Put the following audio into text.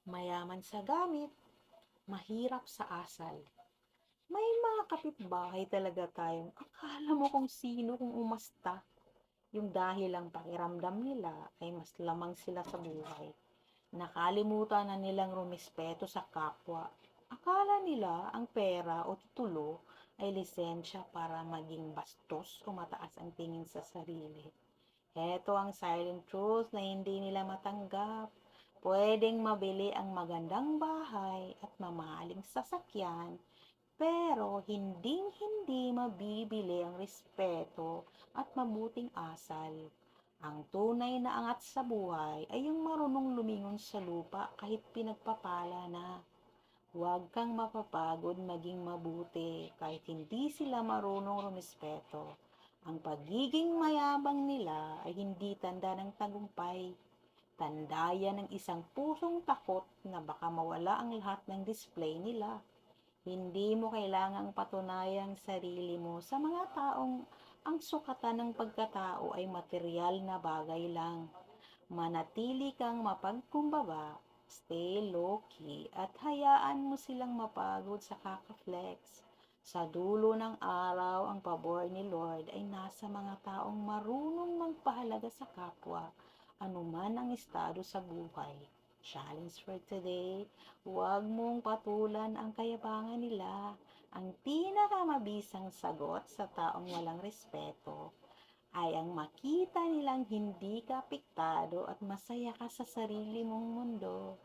Mayaman sa gamit, mahirap sa asal. May mga kapitbahay talaga tayong akala mo kung sino kung umasta. Yung dahil ang pakiramdam nila ay mas lamang sila sa buhay. Nakalimutan na nilang rumispeto sa kapwa. Akala nila ang pera o titulo ay lisensya para maging bastos o mataas ang tingin sa sarili. Heto ang silent truth na hindi nila matanggap. Pwedeng mabili ang magandang bahay at mamahaling sasakyan, pero hinding-hindi mabibili ang respeto at mabuting asal. Ang tunay na angat sa buhay ay yung marunong lumingon sa lupa kahit pinagpapala na. Huwag kang mapapagod maging mabuti kahit hindi sila marunong rumispeto. Ang pagiging mayabang nila ay hindi tanda ng tagumpay. Tanda yan ng isang pusong takot na baka mawala ang lahat ng display nila. Hindi mo kailangang patunayang sarili mo sa mga taong ang sukatan ng pagkatao ay materyal na bagay lang. Manatili kang mapagkumbaba, stay low-key, at hayaan mo silang mapagod sa kaka-flex. Sa dulo ng araw, ang pabor ni Lord ay nasa mga taong marunong magpahalaga sa kapwa, anuman ang estado sa buhay. Challenge for today, huwag mong patulan ang kayabangan nila. Ang pinakamabisang sagot sa taong walang respeto ay ang makita nilang hindi ka apektado at masaya ka sa sarili mong mundo.